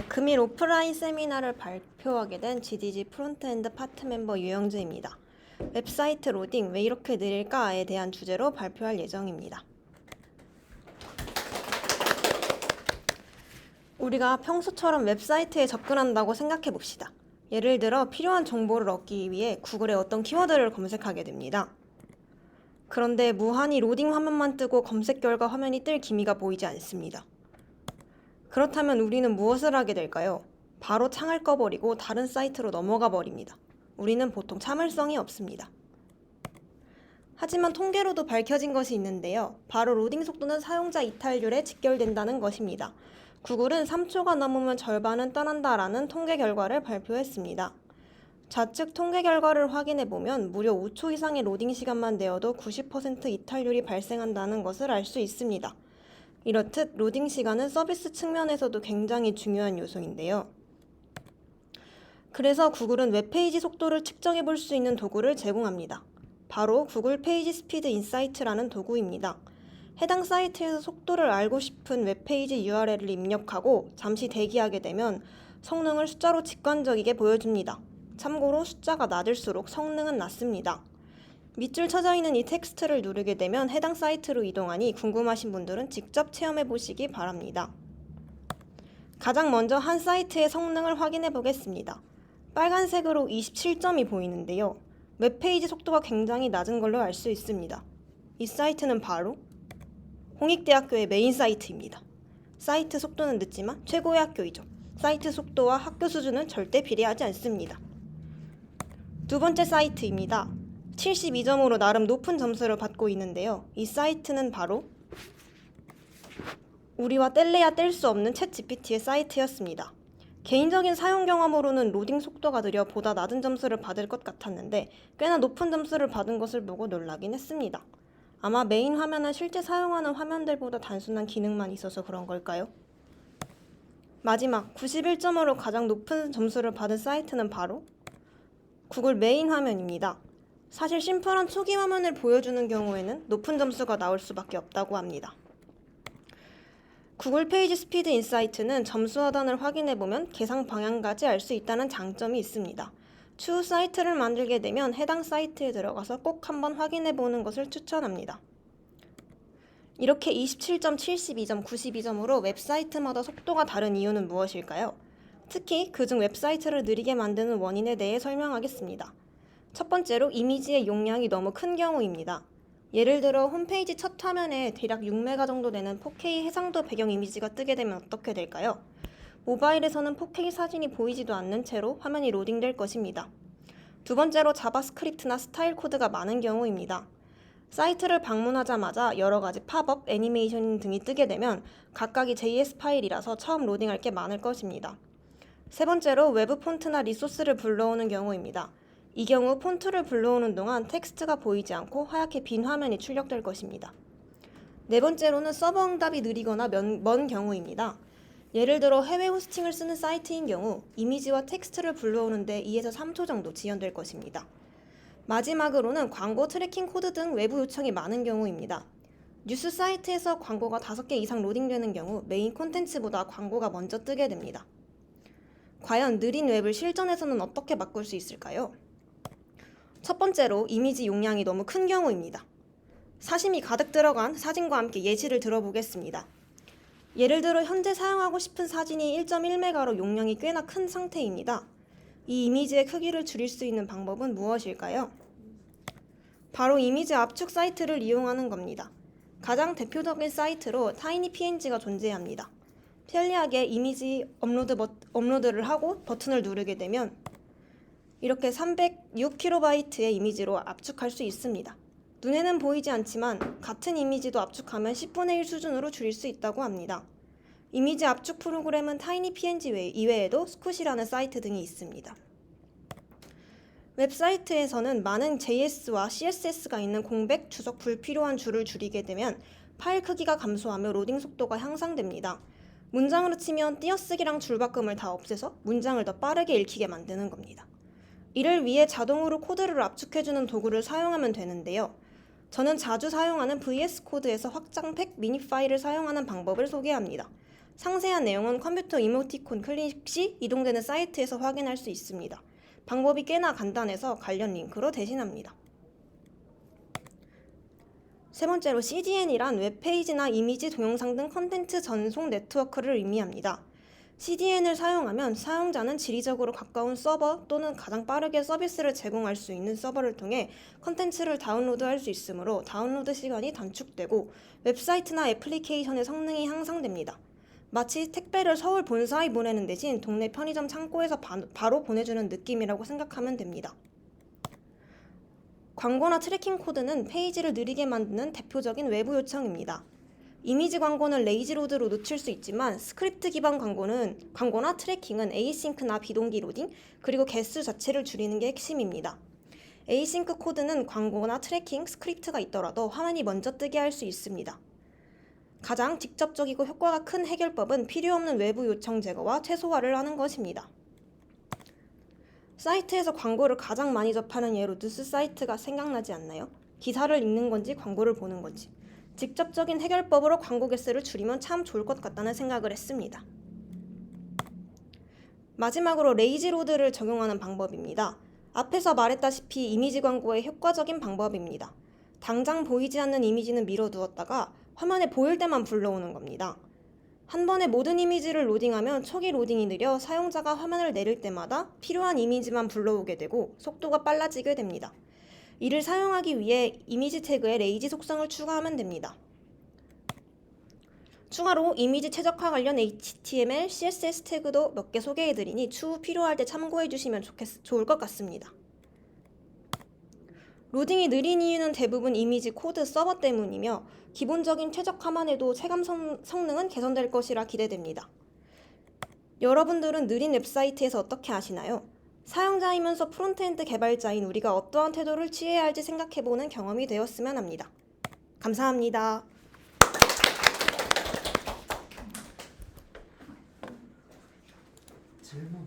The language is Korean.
금일 오프라인 세미나를 발표하게 된 GDG 프론트엔드 파트 멤버 유영주입니다. 웹사이트 로딩 왜 이렇게 느릴까에 대한 주제로 발표할 예정입니다. 우리가 평소처럼 웹사이트에 접근한다고 생각해 봅시다. 예를 들어 필요한 정보를 얻기 위해 구글에 어떤 키워드를 검색하게 됩니다. 그런데 무한히 로딩 화면만 뜨고 검색 결과 화면이 뜰 기미가 보이지 않습니다. 그렇다면 우리는 무엇을 하게 될까요? 바로 창을 꺼버리고 다른 사이트로 넘어가 버립니다. 우리는 보통 참을성이 없습니다. 하지만 통계로도 밝혀진 것이 있는데요. 바로 로딩 속도는 사용자 이탈률에 직결된다는 것입니다. 구글은 3초가 넘으면 절반은 떠난다라는 통계 결과를 발표했습니다. 좌측 통계 결과를 확인해보면 무려 5초 이상의 로딩 시간만 내어도 90% 이탈률이 발생한다는 것을 알 수 있습니다. 이렇듯 로딩 시간은 서비스 측면에서도 굉장히 중요한 요소인데요. 그래서 구글은 웹페이지 속도를 측정해 볼 수 있는 도구를 제공합니다. 바로 구글 페이지 스피드 인사이트라는 도구입니다. 해당 사이트에서 속도를 알고 싶은 웹페이지 URL을 입력하고 잠시 대기하게 되면 성능을 숫자로 직관적이게 보여줍니다. 참고로 숫자가 낮을수록 성능은 낮습니다. 밑줄 쳐져 있는 이 텍스트를 누르게 되면 해당 사이트로 이동하니 궁금하신 분들은 직접 체험해 보시기 바랍니다. 가장 먼저 한 사이트의 성능을 확인해 보겠습니다. 빨간색으로 27점이 보이는데요. 웹페이지 속도가 굉장히 낮은 걸로 알 수 있습니다. 이 사이트는 바로 홍익대학교의 메인 사이트입니다. 사이트 속도는 늦지만 최고의 학교이죠. 사이트 속도와 학교 수준은 절대 비례하지 않습니다. 두 번째 사이트입니다. 72점으로 나름 높은 점수를 받고 있는데요. 이 사이트는 바로 우리와 뗄래야 뗄 수 없는 챗 GPT의 사이트였습니다. 개인적인 사용 경험으로는 로딩 속도가 느려 보다 낮은 점수를 받을 것 같았는데 꽤나 높은 점수를 받은 것을 보고 놀라긴 했습니다. 아마 메인 화면은 실제 사용하는 화면들보다 단순한 기능만 있어서 그런 걸까요? 마지막 91점으로 가장 높은 점수를 받은 사이트는 바로 구글 메인 화면입니다. 사실 심플한 초기 화면을 보여주는 경우에는 높은 점수가 나올 수밖에 없다고 합니다. 구글 페이지 스피드 인사이트는 점수 하단을 확인해보면 계산 방향까지 알 수 있다는 장점이 있습니다. 추후 사이트를 만들게 되면 해당 사이트에 들어가서 꼭 한번 확인해보는 것을 추천합니다. 이렇게 27점, 72점, 92점으로 웹사이트마다 속도가 다른 이유는 무엇일까요? 특히 그중 웹사이트를 느리게 만드는 원인에 대해 설명하겠습니다. 첫 번째로 이미지의 용량이 너무 큰 경우입니다. 예를 들어 홈페이지 첫 화면에 대략 6메가 정도 되는 4K 해상도 배경 이미지가 뜨게 되면 어떻게 될까요? 모바일에서는 4K 사진이 보이지도 않는 채로 화면이 로딩될 것입니다. 두 번째로 자바스크립트나 스타일 코드가 많은 경우입니다. 사이트를 방문하자마자 여러 가지 팝업, 애니메이션 등이 뜨게 되면 각각이 JS 파일이라서 처음 로딩할 게 많을 것입니다. 세 번째로 외부 폰트나 리소스를 불러오는 경우입니다. 이 경우 폰트를 불러오는 동안 텍스트가 보이지 않고 하얗게 빈 화면이 출력될 것입니다. 네 번째로는 서버 응답이 느리거나 먼 경우입니다. 예를 들어 해외 호스팅을 쓰는 사이트인 경우 이미지와 텍스트를 불러오는데 2에서 3초 정도 지연될 것입니다. 마지막으로는 광고 트래킹 코드 등 외부 요청이 많은 경우입니다. 뉴스 사이트에서 광고가 5개 이상 로딩되는 경우 메인 콘텐츠보다 광고가 먼저 뜨게 됩니다. 과연 느린 웹을 실전에서는 어떻게 바꿀 수 있을까요? 첫 번째로 이미지 용량이 너무 큰 경우입니다. 사심이 가득 들어간 사진과 함께 예시를 들어보겠습니다. 예를 들어 현재 사용하고 싶은 사진이 1.1메가로 용량이 꽤나 큰 상태입니다. 이 이미지의 크기를 줄일 수 있는 방법은 무엇일까요? 바로 이미지 압축 사이트를 이용하는 겁니다. 가장 대표적인 사이트로 타이니PNG가 존재합니다. 편리하게 이미지 업로드를 하고 버튼을 누르게 되면 이렇게 306KB의 이미지로 압축할 수 있습니다. 눈에는 보이지 않지만 같은 이미지도 압축하면 10분의 1 수준으로 줄일 수 있다고 합니다. 이미지 압축 프로그램은 타이니PNG 이외에도 스쿠시라는 사이트 등이 있습니다. 웹사이트에서는 많은 JS와 CSS가 있는 공백, 주석 불필요한 줄을 줄이게 되면 파일 크기가 감소하며 로딩 속도가 향상됩니다. 문장으로 치면 띄어쓰기랑 줄바꿈을 다 없애서 문장을 더 빠르게 읽히게 만드는 겁니다. 이를 위해 자동으로 코드를 압축해주는 도구를 사용하면 되는데요. 저는 자주 사용하는 VS 코드에서 확장팩 미니 파일을 사용하는 방법을 소개합니다. 상세한 내용은 컴퓨터 이모티콘 클릭 시 이동되는 사이트에서 확인할 수 있습니다. 방법이 꽤나 간단해서 관련 링크로 대신합니다. 세 번째로 CDN이란 웹페이지나 이미지, 동영상 등 컨텐츠 전송 네트워크를 의미합니다. CDN을 사용하면 사용자는 지리적으로 가까운 서버 또는 가장 빠르게 서비스를 제공할 수 있는 서버를 통해 컨텐츠를 다운로드할 수 있으므로 다운로드 시간이 단축되고 웹사이트나 애플리케이션의 성능이 향상됩니다. 마치 택배를 서울 본사에 보내는 대신 동네 편의점 창고에서 바로 보내주는 느낌이라고 생각하면 됩니다. 광고나 트래킹 코드는 페이지를 느리게 만드는 대표적인 외부 요청입니다. 이미지 광고는 레이지로드로 놓칠 수 있지만 스크립트 기반 광고나 트래킹은 에이싱크나 비동기 로딩, 그리고 개수 자체를 줄이는 게 핵심입니다. 에이싱크 코드는 광고나 트래킹, 스크립트가 있더라도 화면이 먼저 뜨게 할 수 있습니다. 가장 직접적이고 효과가 큰 해결법은 필요 없는 외부 요청 제거와 최소화를 하는 것입니다. 사이트에서 광고를 가장 많이 접하는 예로 뉴스 사이트가 생각나지 않나요? 기사를 읽는 건지 광고를 보는 건지. 직접적인 해결법으로 광고 개수를 줄이면 참 좋을 것 같다는 생각을 했습니다. 마지막으로 레이지로드를 적용하는 방법입니다. 앞에서 말했다시피 이미지 광고의 효과적인 방법입니다. 당장 보이지 않는 이미지는 미뤄두었다가 화면에 보일 때만 불러오는 겁니다. 한 번에 모든 이미지를 로딩하면 초기 로딩이 느려 사용자가 화면을 내릴 때마다 필요한 이미지만 불러오게 되고 속도가 빨라지게 됩니다. 이를 사용하기 위해 이미지 태그에 레이지 속성을 추가하면 됩니다. 추가로 이미지 최적화 관련 HTML, CSS 태그도 몇 개 소개해드리니 추후 필요할 때 참고해주시면 좋을 것 같습니다. 로딩이 느린 이유는 대부분 이미지 코드 서버 때문이며 기본적인 최적화만 해도 체감 성능은 개선될 것이라 기대됩니다. 여러분들은 느린 웹사이트에서 어떻게 하시나요? 사용자이면서 프론트엔드 개발자인 우리가 어떠한 태도를 취해야 할지 생각해보는 경험이 되었으면 합니다. 감사합니다. 질문.